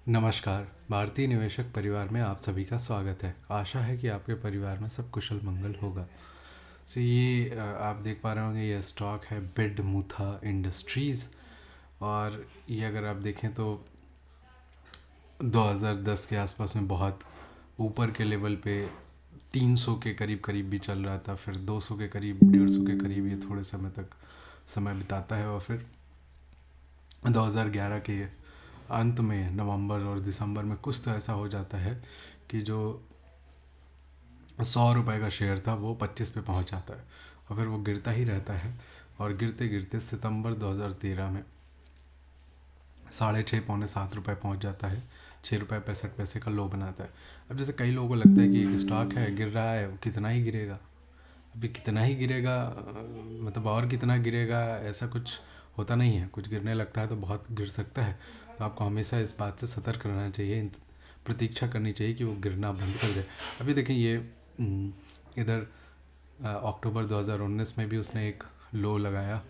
नमस्कार। भारतीय निवेशक परिवार में आप सभी का स्वागत है। आशा है कि आपके परिवार में सब कुशल मंगल होगा। ये आप देख पा रहे होंगे, ये स्टॉक है बिड मुथा इंडस्ट्रीज़। और ये अगर आप देखें तो 2010 के आसपास में बहुत ऊपर के लेवल पे 300 के करीब करीब भी चल रहा था, फिर 200 के करीब, 150 के करीब ये थोड़े समय तक समय बिताता है, और फिर 2011 के अंत में नवंबर और दिसंबर में कुछ तो ऐसा हो जाता है कि जो 100 रुपये का शेयर था वो 25 पे पहुंच जाता है, और फिर वो गिरता ही रहता है। और गिरते गिरते सितंबर 2013 में 6.5 पौने 7 रुपये पहुंच जाता है। 6 रुपये 65 पैसे का लो बनाता है। अब जैसे कई लोगों को लगता है कि एक स्टॉक है, गिर रहा है, कितना ही गिरेगा, अभी कितना ही गिरेगा, मतलब और कितना गिरेगा, ऐसा कुछ होता नहीं है। कुछ गिरने लगता है तो बहुत गिर सकता है। तो आपको हमेशा इस बात से सतर्क रहना चाहिए, प्रतीक्षा करनी चाहिए कि वो गिरना बंद कर दे। अभी देखें ये इधर अक्टूबर 2019 में भी उसने एक लो लगाया,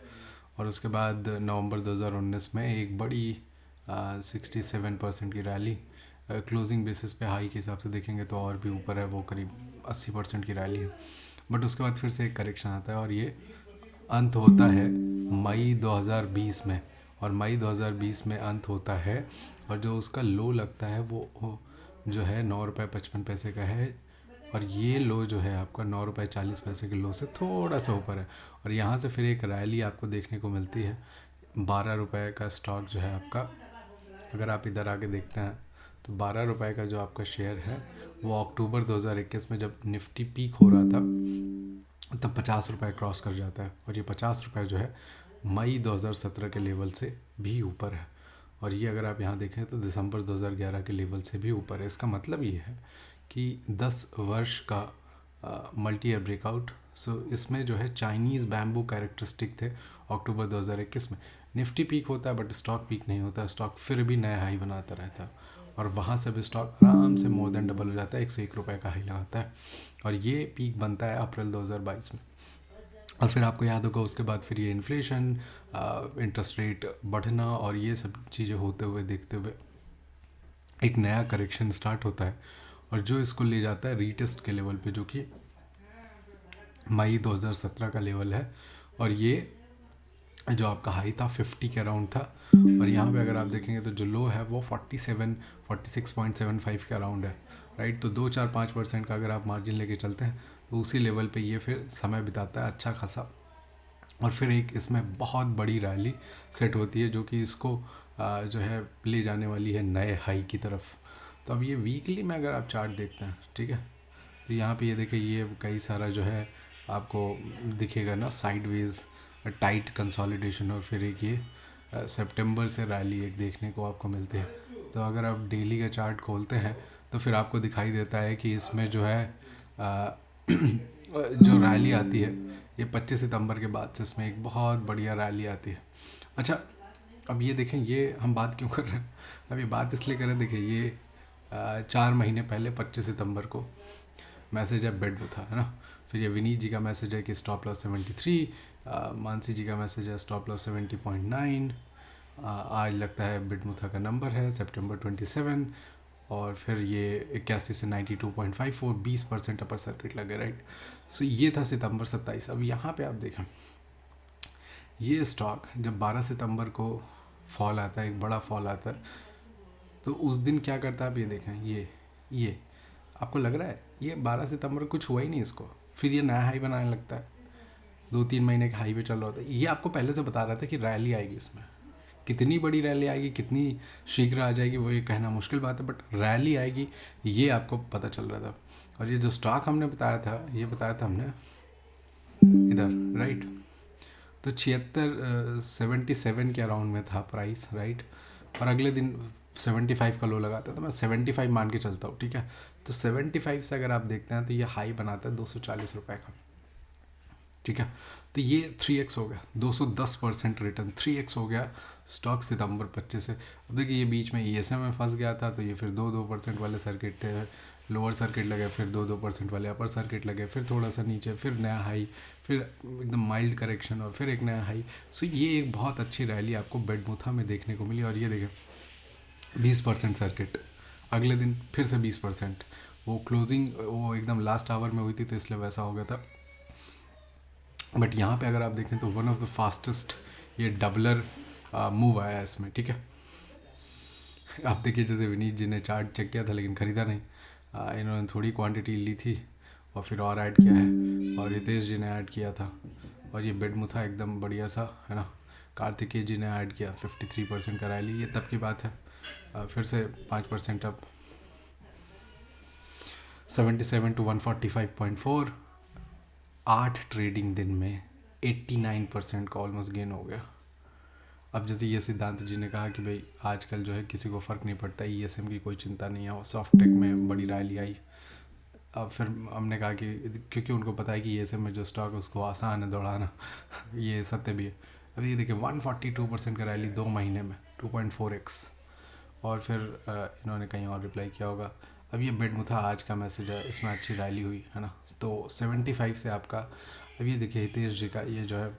और उसके बाद नवंबर 2019 में एक बड़ी 67% की रैली, क्लोजिंग बेसिस पे हाई के हिसाब से देखेंगे तो और भी ऊपर है, वो करीब 80% की रैली है। बट उसके बाद फिर से एक करेक्शन आता है, और ये अंत होता है मई 2020 में। और मई 2020 में अंत होता है, और जो उसका लो लगता है वो जो है 9 रुपये 55 पैसे का है। और ये लो जो है आपका 9 रुपये 40 पैसे के लो से थोड़ा सा ऊपर है। और यहाँ से फिर एक रैली आपको देखने को मिलती है। 12 रुपये का स्टॉक जो है आपका, अगर आप इधर आके देखते हैं तो 12 रुपये का जो आपका शेयर है वो अक्टूबर 2021 में जब निफ्टी पीक हो रहा था तब 50 रुपये क्रॉस कर जाता है। और ये 50 रुपये जो है मई 2017 के लेवल से भी ऊपर है। और ये अगर आप यहाँ देखें तो दिसंबर 2011 के लेवल से भी ऊपर है। इसका मतलब ये है कि 10 वर्ष का मल्टी ईयर ब्रेकआउट। सो इसमें जो है चाइनीज़ बैम्बू कैरेक्टरिस्टिक थे अक्टूबर 2021 में। निफ्टी पीक होता है बट स्टॉक पीक नहीं होता, स्टॉक फिर भी नया हाई बनाता रहता है, और वहाँ से भी स्टॉक आराम से मोर देन डबल हो जाता है, 101 रुपये का हाई लगाता है। और ये पीक बनता है अप्रैल 2022 में। और फिर आपको याद होगा उसके बाद फिर ये इन्फ्लेशन, इंटरेस्ट रेट बढ़ना और ये सब चीज़ें होते हुए देखते हुए एक नया करेक्शन स्टार्ट होता है, और जो इसको ले जाता है रीटेस्ट के लेवल पे, जो कि मई 2017 का लेवल है। और ये जो आपका हाई था 50 के अराउंड था, और यहाँ पे अगर आप देखेंगे तो जो लो है वो 46.75 के अराउंड है, राइट। तो 2 4 5% का अगर आप मार्जिन लेके चलते हैं तो उसी लेवल पे ये फिर समय बिताता है अच्छा खासा। और फिर एक इसमें बहुत बड़ी रैली सेट होती है जो कि इसको जो है ले जाने वाली है नए हाई की तरफ। तो अब ये वीकली में अगर आप चार्ट देखते हैं, ठीक है, तो यहाँ पे ये देखिए, ये कई सारा जो है आपको दिखेगा ना, साइडवेज टाइट कंसोलिडेशन, और फिर एक ये सितंबर से रैली एक देखने को आपको मिलती है। तो अगर आप डेली का चार्ट खोलते हैं तो फिर आपको दिखाई देता है कि इसमें जो है जो रैली आती है ये 25 सितंबर के बाद से इसमें एक बहुत बढ़िया रैली आती है। अच्छा, अब ये देखें, ये हम बात क्यों कर रहे हैं, अब ये बात इसलिए कर रहे हैं, देखिए ये 4 महीने पहले 25 सितंबर को मैसेज है बेड में था, है ना। फिर ये विनीत जी का मैसेज है कि स्टॉप लॉस 73, मानसी जी का मैसेज है स्टॉप लॉस 70.9, आज लगता है बिडमुथा का नंबर है सितंबर 27, और फिर ये 81 से 92.54, 20% अपर सर्किट लगे, राइट। सो ये था सितंबर 27। अब यहाँ पे आप देखें, ये स्टॉक जब 12 सितंबर को फॉल आता है, एक बड़ा फॉल आता है, तो उस दिन क्या करता है आप ये देखें, ये आपको लग रहा है ये 12 सितंबर को कुछ हुआ ही नहीं इसको, फिर ये नया हाई बनाने लगता है। 2 3 महीने के हाई पे चल रहा होता है। ये आपको पहले से बता रहा था कि रैली आएगी, इसमें कितनी बड़ी रैली आएगी, कितनी शीघ्र आ जाएगी वो ये कहना मुश्किल बात है, बट रैली आएगी ये आपको पता चल रहा था। और ये जो स्टॉक हमने बताया था, ये बताया था हमने इधर, राइट। तो 76 77 के अराउंड में था प्राइस, राइट। और अगले दिन 75 का लो लगाता था, मैं 75 मान के चलता हूँ, ठीक है। तो 75 से अगर आप देखते हैं तो ये हाई बनाता है 240 रुपये का, ठीक है। तो ये 3x हो गया, 210% रिटर्न, 3x हो गया स्टॉक सितंबर 25 से। अब देखिए ये बीच में ESM में फंस गया था, तो ये फिर 2% वाले सर्किट थे, लोअर सर्किट लगे, फिर 2% वाले अपर सर्किट लगे, फिर थोड़ा सा नीचे, फिर नया हाई, फिर एकदम माइल्ड करेक्शन, और फिर एक नया हाई। सो ये एक बहुत अच्छी रैली आपको बेड मुथा में देखने को मिली। और ये देखें 20% सर्किट, अगले दिन फिर से 20%। वो क्लोजिंग वो एकदम लास्ट आवर में हुई थी तो इसलिए वैसा हो गया था। बट यहाँ पे अगर आप देखें तो वन ऑफ द फास्टेस्ट ये डबलर मूव आया है इसमें, ठीक है। आप देखिए जैसे विनीत जी ने चार्ट चेक किया था लेकिन ख़रीदा नहीं, इन्होंने थोड़ी क्वांटिटी ली थी और फिर और ऐड किया है, और रितेश जी ने ऐड किया था, और ये बेडमुथा एकदम बढ़िया सा है ना। कार्तिकेय जी ने ऐड किया 53% का रैली, ये तब की बात है। फिर से 5% अब 77 to 145.4। 8 ट्रेडिंग दिन में 89% का ऑलमोस्ट गेन हो गया। अब जैसे ये सिद्धांत जी ने कहा कि भाई आजकल जो है किसी को फ़र्क नहीं पड़ता, ईएसएम की कोई चिंता नहीं है, और सॉफ्ट टेक में बड़ी रैली आई। अब फिर हमने कहा कि क्योंकि उनको पता है कि ईएसएम में जो स्टॉक है उसको आसान है दौड़ाना ये सत्य भी है। अभी ये देखिए 142% का रैली 2 महीने में 2.4x। और फिर इन्होंने कहीं और रिप्लाई किया होगा। अब ये बेडमुथा आज का मैसेज है, इसमें अच्छी रैली हुई है ना, तो 75 से आपका। अब ये देखिए हितेश जी का ये जो है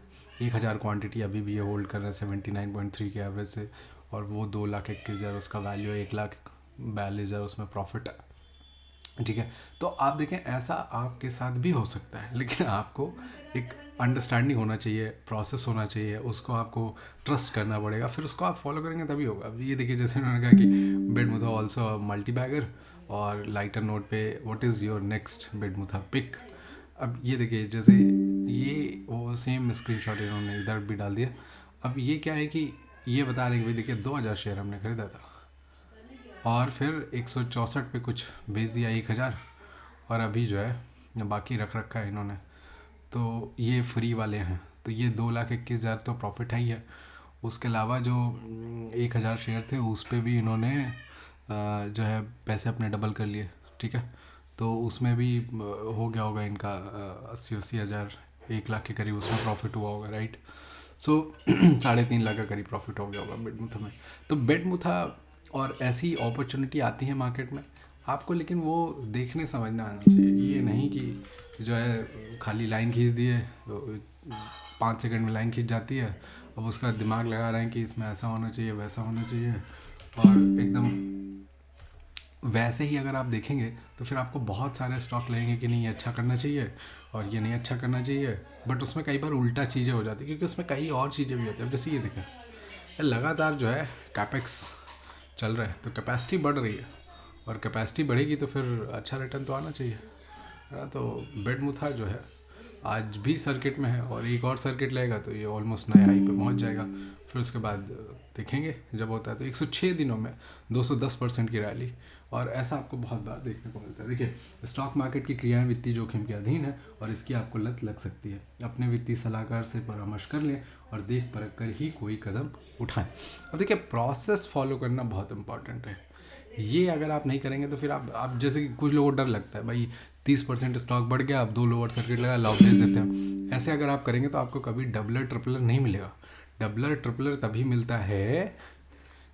1000 क्वांटिटी अभी भी ये होल्ड कर रहे हैं 79.3 के एवरेज से, और वो 2,21,000 उसका वैल्यू है, 1,42,000 उसमें प्रॉफिट है, ठीक है। तो आप देखें ऐसा आपके साथ भी हो सकता है, लेकिन आपको एक अंडरस्टैंडिंग होना चाहिए, प्रोसेस होना चाहिए, उसको आपको ट्रस्ट करना पड़ेगा, फिर उसको आप फॉलो करेंगे तभी होगा। अब ये देखिए जैसे उन्होंने कहा कि बेडमुथा ऑल्सो मल्टी बैगर, और लाइटर नोट पे what is your next Bedmutha pick. अब ये देखिए जैसे ये वो सेम स्क्रीनशॉट इन्होंने इधर भी डाल दिया। अब ये क्या है कि ये बता रहे हैं कि भाई देखिए 2000 शेयर हमने ख़रीदा था, और फिर 164 पे कुछ बेच दिया 1000, और अभी जो है बाकी रख रखा है इन्होंने, तो ये फ्री वाले हैं, तो ये 2,21,000 तो प्रॉफिट है ही है। उसके अलावा जो 1000 शेयर थे उस पर भी इन्होंने जो है पैसे अपने डबल कर लिए, ठीक है। तो उसमें भी हो गया होगा इनका 80 हज़ार, 1 लाख के करीब उसमें प्रॉफिट हुआ होगा, राइट। सो 3.5 लाख का करीब प्रॉफिट हो गया होगा बेडमुथा में। तो बेडमुथा और ऐसी अपॉर्चुनिटी आती है मार्केट में आपको, लेकिन वो देखने समझना आना चाहिए। ये नहीं कि जो है खाली लाइन खींच दिए, 5 सेकंड में लाइन खींच जाती है, अब उसका दिमाग लगा रहे हैं कि इसमें ऐसा होना चाहिए वैसा होना चाहिए, और एकदम वैसे ही अगर आप देखेंगे तो फिर आपको बहुत सारे स्टॉक लगेंगे कि नहीं ये अच्छा करना चाहिए और ये नहीं अच्छा करना चाहिए, बट उसमें कई बार उल्टा चीज़ें हो जाती है, क्योंकि उसमें कई और चीज़ें भी होती है। अब जैसे ये देखें लगातार जो है कैपेक्स चल रहा है, तो कैपेसिटी बढ़ रही है, और कैपेसिटी बढ़ेगी तो फिर अच्छा रिटर्न तो आना चाहिए, है ना। तो बेडमुथा जो है आज भी सर्किट में है, और एक और सर्किट लेगा तो ये ऑलमोस्ट नए हाई पे पहुंच जाएगा। फिर उसके बाद देखेंगे जब होता है तो 106 दिनों में 210% की रैली, और ऐसा आपको बहुत बार देखने को मिलता है। देखिए स्टॉक मार्केट की क्रियाएं वित्तीय जोखिम के अधीन है, और इसकी आपको लत लग सकती है। अपने वित्तीय सलाहकार से परामर्श कर लें और देख परख कर ही कोई कदम उठाएं। अब देखिए प्रोसेस फॉलो करना बहुत इंपॉर्टेंट है। ये अगर आप नहीं करेंगे तो फिर आप जैसे कि कुछ लोगों को डर लगता है भाई 30% स्टॉक बढ़ गया, आप 2 लोअर सर्किट लगा लॉस भेज देते हैं। ऐसे अगर आप करेंगे तो आपको कभी डबलर ट्रिपलर नहीं मिलेगा। डबलर ट्रिपलर तभी मिलता है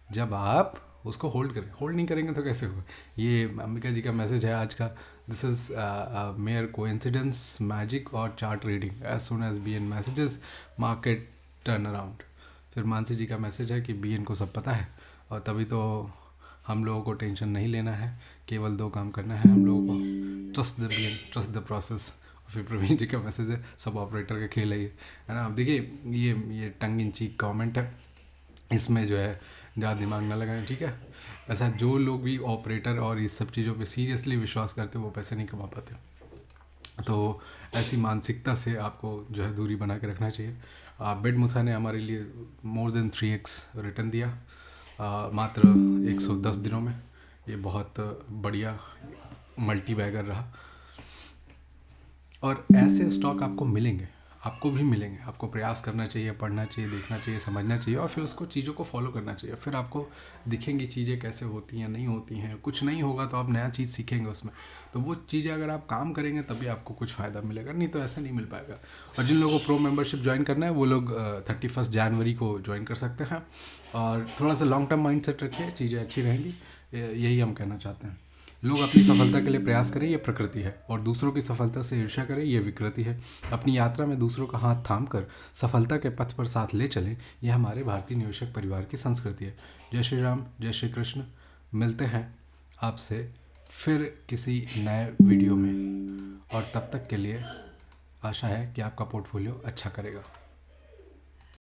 जब आप उसको होल्ड करें। होल्ड नहीं करेंगे तो कैसे होगा। ये अंबिका जी का मैसेज है आज का, this is mere coincidence magic और chart reading as soon as B N messages market turn around. फिर मानसी जी का मैसेज है कि बी एन को सब पता है, और तभी तो हम लोगों को टेंशन नहीं लेना है, केवल 2 काम करना है हम लोगों को, trust the B N, trust the process. और फिर प्रवीण जी का मैसेज है सब ऑपरेटर का खेल है ये, है ना। अब देखिए ये टंग इन चीक कॉमेंट है, इसमें जो है ज़्यादा दिमाग ना लगाएं, ठीक है। ऐसा जो लोग भी ऑपरेटर और इस सब चीज़ों पे सीरियसली विश्वास करते हैं वो पैसे नहीं कमा पाते, तो ऐसी मानसिकता से आपको जो है दूरी बना के रखना चाहिए। बेडमुथा ने हमारे लिए मोर देन 3x रिटर्न दिया मात्र 110 दिनों में। ये बहुत बढ़िया मल्टी बैगर रहा, और ऐसे स्टॉक आपको मिलेंगे, आपको भी मिलेंगे। आपको प्रयास करना चाहिए, पढ़ना चाहिए, देखना चाहिए, समझना चाहिए, और फिर उसको चीज़ों को फॉलो करना चाहिए। फिर आपको दिखेंगी चीज़ें कैसे होती हैं, नहीं होती हैं। कुछ नहीं होगा तो आप नया चीज़ सीखेंगे उसमें, तो वो चीज़ें अगर आप काम करेंगे तभी आपको कुछ फ़ायदा मिलेगा, नहीं तो ऐसा नहीं मिल पाएगा। और जिन लोगों को प्रो मेंबरशिप ज्वाइन करना है वो लोग 31 जनवरी को ज्वाइन कर सकते हैं, और थोड़ा सा लॉन्ग टर्म माइंड सेट रखिए, चीज़ें अच्छी रहेंगी, यही हम कहना चाहते हैं। लोग अपनी सफलता के लिए प्रयास करें, ये प्रकृति है, और दूसरों की सफलता से ईर्ष्या करें, ये विकृति है। अपनी यात्रा में दूसरों का हाथ थाम कर सफलता के पथ पर साथ ले चलें, यह हमारे भारतीय निवेशक परिवार की संस्कृति है। जय श्री राम, जय श्री कृष्ण। मिलते हैं आपसे फिर किसी नए वीडियो में, और तब तक के लिए आशा है कि आपका पोर्टफोलियो अच्छा करेगा।